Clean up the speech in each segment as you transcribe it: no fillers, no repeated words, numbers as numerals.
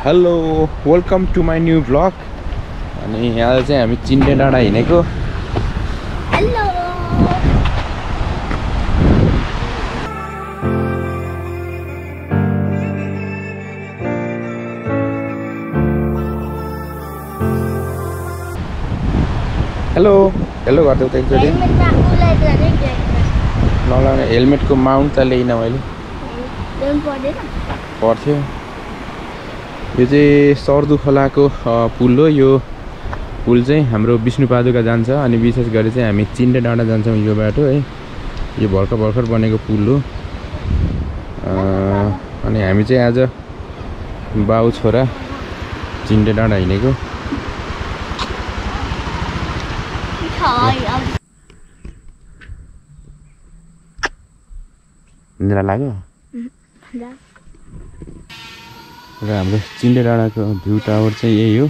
Hello welcome to my new blog. अनि आज चाहिँ हामी चिन्डे डाँडा हिँडेको। हेलो हेलो हेलो गर्दै त एकचोटि नलाउने हेलमेटको माउन्ट त ल्याइन मैले पर्थ्यो। यो चाहिँ सर्दु खोलाको पुल हो। यो पुल चाहिँ हाम्रो विष्णुपादुका जान्छ अनि विशेष गरी चाहिँ हामी चिन्डे डाँडा जान्छौँ यो बाटो है। यो भर्खर बनेको पुल हो। अनि हामी चाहिँ आज बाउ छोरा चिन्डे डाँडा हिँडेको। निद्रा लाग्यो र हाम्रो चिन्डे डाँडाको भ्यू टावर चाहिँ यही हो।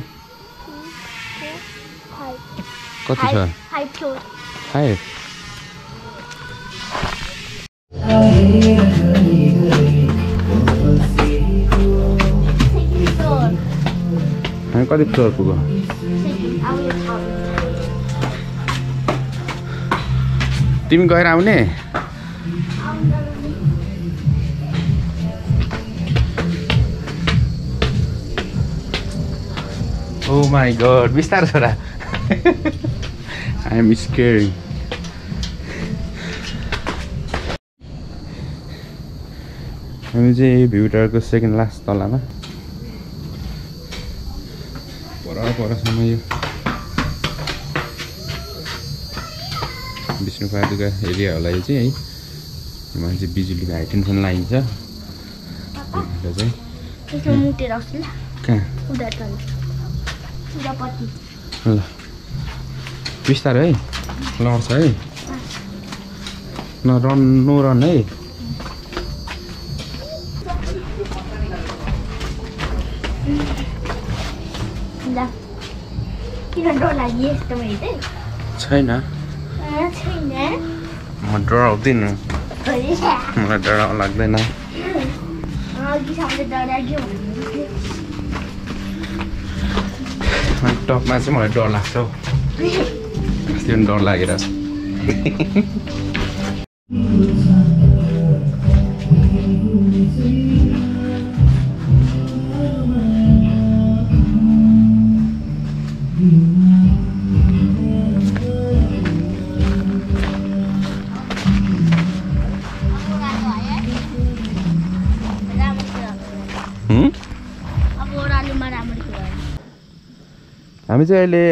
कति छ? 5 हामी कति फ्लोर पुग्यो? तिमी गएर आउने? Oh my god, बिस्तार छोरा। I am scared. हामी चाहिँ भ्यू टावरको सेकेन्ड लास्ट तलामा परसम्म यो विष्णुपादुका एरिया होला यो चाहिँ है। यहाँ चाहिँ बिजुलीको हाई टेन्सन लाइन छ। ल बिस्तारै है, लड्छ है, नरन है। छैन म डराउँदिनँ, मलाई डर लाग्दैन। टपमा चाहिँ मलाई डर लाग्छ हौ। अस्ति पनि डर लागेर हामी चाहिँ अहिले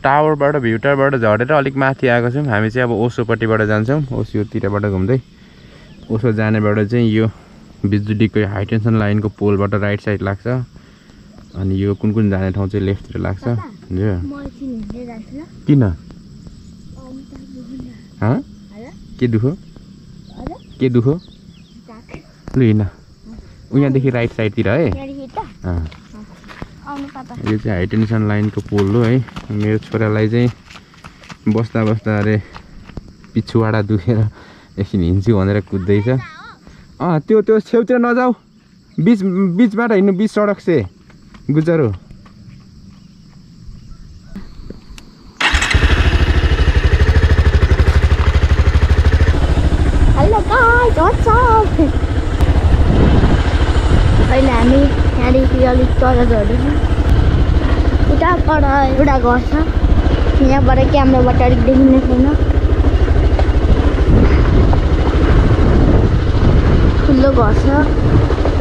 टावरबाट भ्यू टावरबाट झरेर अलिक माथि आएको छौँ। हामी चाहिँ अब ओसोपट्टिबाट जान्छौँ। ओसोतिरबाट घुम्दै ओसो जानेबाट चाहिँ यो बिजुलीको हाई टेन्सन लाइनको पोलबाट राइट साइड लाग्छ। अनि यो कुन जाने ठाउँ चाहिँ लेफ्टतिर लाग्छ। किन के दुखो लु हिँड उहाँदेखि राइट साइडतिर है। यो चाहिँ हाई टेन्सन लाइनको पोल हो है। मेरो छोरालाई चाहिँ बस्दा अरे पिछुवाडा दुखेर एकछिन हिँड्छु भनेर कुद्दैछ। त्यो छेउतिर नजाऊ, बिचबाट हिँड्नु, बिच सडक से गुजरो। Hello guys, what's up? अहिले हामी यहाँदेखि अलिक तल झर्दैछौँ। उताबाट एउटा घर छ, यहाँबाट क्यामेराबाट अलिक देखिने छैन। ठुलो घर छ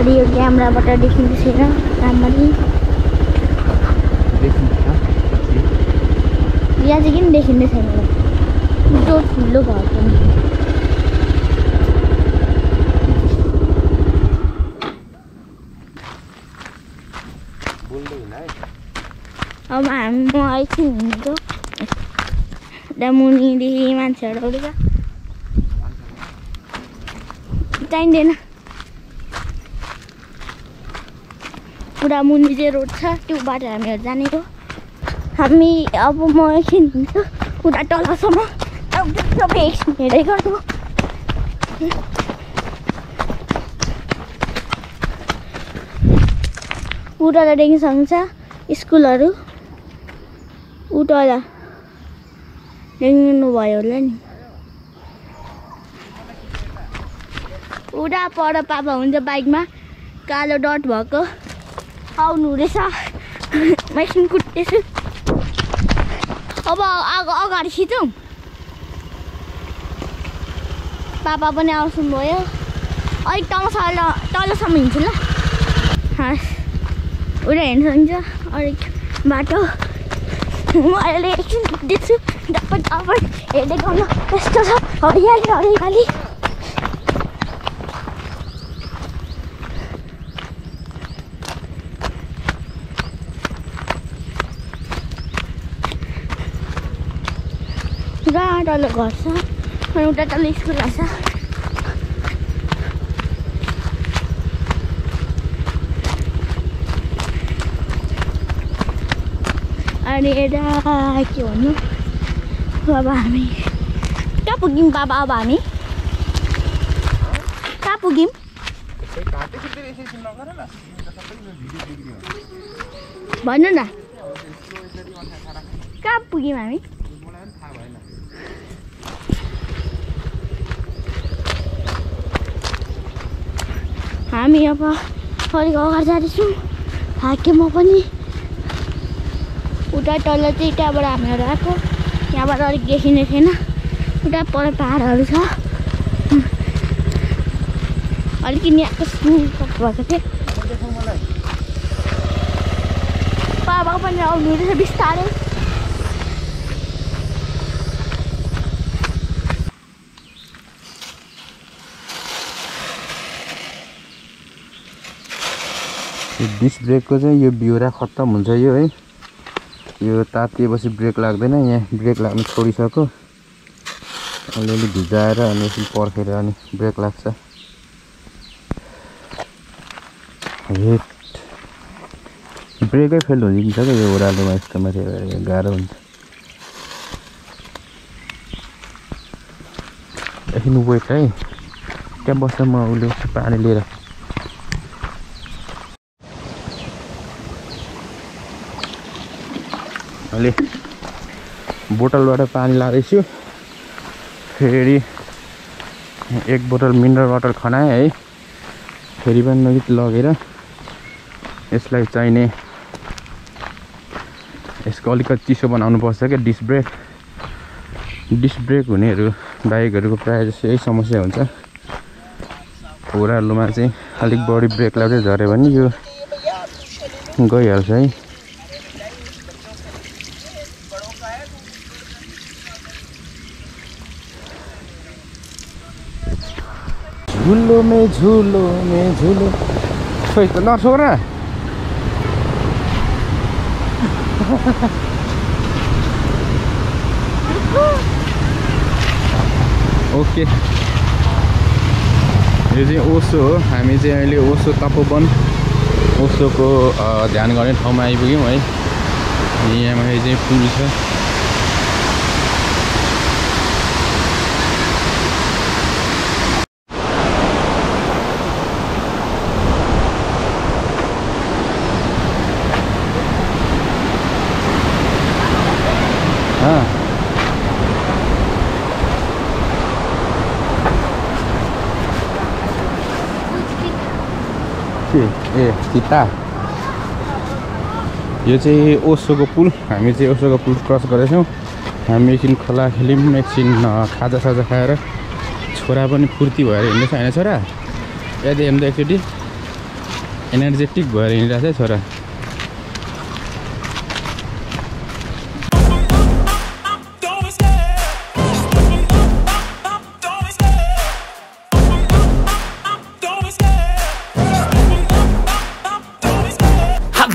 र यो क्यामेराबाट देखिने छैन राम्ररी। यहाँ चाहिँ किन देखिने छैन? त्यो ठुलो घर छ। अब म एकछिन हिँड्छु। उता मुनिदेखि मान्छेहरू आउँदैछ, चाहिँदैन। उता मुनि चाहिँ रोड छ, त्यो बाटो हामीहरू जानेको। हामी अब म एकछिन हिँड्छु उता तलसम्म। सबै एकछिन हेर्दै गर्नु। उता देख्न सक्नुहुन्छ स्कुलहरू उता देख्नु भयो होला नि उता पर पापा हुन्छ बाइकमा कालो डट भएको आउनु रहेछ म एकछिन कुट्दैछु अब अगाडि खिचौँ पापा पनि आउँछु भयो अलिक तलसम्म हिँड्छु ल उता हेर्नु सक्नुहुन्छ अलिक बाटो म अहिले एकछिन कुट्दैछु डप्पट हेर्दै गर्नु कस्तो छ हरियाली हरियाली तल घर छ अनि उता तल स्कुल छ अनि यता के भन्नु अब हामी कहाँ पुग्यौँ बाबा अब हामी कहाँ पुग्यौँ भन्नु न कहाँ पुग्यौँ हामी हामी अब अलिक अगाडि जाँदैछौँ थाक्यो म पनि उता तल चाहिँ त्यहाँबाट हामीहरू आएको त्यहाँबाट अलिक देखिने थिएन उता पर पाहाडहरू छ अलिकति यहाँको भएको थियो बाबा पनि आउनु रहेछ बिस्तारै डिस्क ब्रेकको चाहिँ यो बिउरा खत्तम हुन्छ यो है यो तातिएपछि ब्रेक लाग्दैन यहाँ ब्रेक लाग्नु छोडिसक्यो अलिअलि भिजाएर अनि एकछिन पर्खेर अनि ब्रेक लाग्छ ब्रेकै फेल हुन्छ क्या यो ओह्रालोमा यस्तो माथि गाह्रो हुन्छ एकछिन वेट है त्यहाँ बस्दा म उसले पानी लिएर अहिले बोतलबाट पानी लाँदैछु फेरि एक बोतल मिनरल वाटर खनाएँ है फेरि पनि नजिक लगेर यसलाई चाहिने यसको अलिकति चिसो बनाउनु पर्छ क्या डिस्क ब्रेक हुनेहरू बाइकहरूको प्रायः जस्तो यही समस्या हुन्छ ओह्रालोमा चाहिँ अलिक बढी ब्रेक लाग्दै झऱ्यो भने यो गइहाल्छ है झूलो में झूलो खोइ त नछोड न ओके यो चाहिँ ओसो हो हामी चाहिँ अहिले ओसो तपोवन ओसोको ध्यान गर्ने ठाउँमा आइपुग्यौँ है यहाँ माथि चाहिँ पुल छ ए सीता यो चाहिँ ओसोको पुल हामी चाहिँ ओसोको पुल क्रस गरेछौँ हामी एकछिन खोला खेल्यौँ एकछिन खाजासाजा खाएर छोरा पनि फुर्ती भएर हिँड्दैछ होइन छोरा यदि हेर्नु त एकचोटि एनर्जेटिक भएर हिँडिरहेको छ छोरा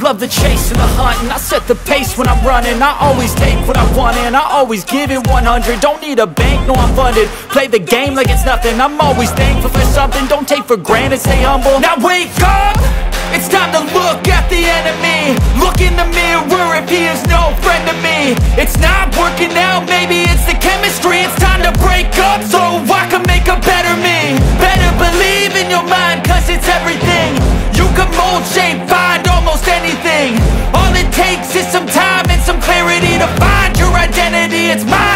Love the chase and the hunt, and I set the pace when I'm running. I always take what I want and I always give it 100. Don't need a bank, no I'm funded. Play the game like it's nothing. I'm always thankful for something. Don't take for granted, stay humble. Now wake up, it's time to look at the enemy. Look in the mirror if he is no friend to me. It's not working out, maybe it's the chemistry. It's time to break up so I can make a better me. Better believe in your mind, cause it's everything. You can mold, shape, find almost anything. takes is some time and some clarity to find your identity. It's mine.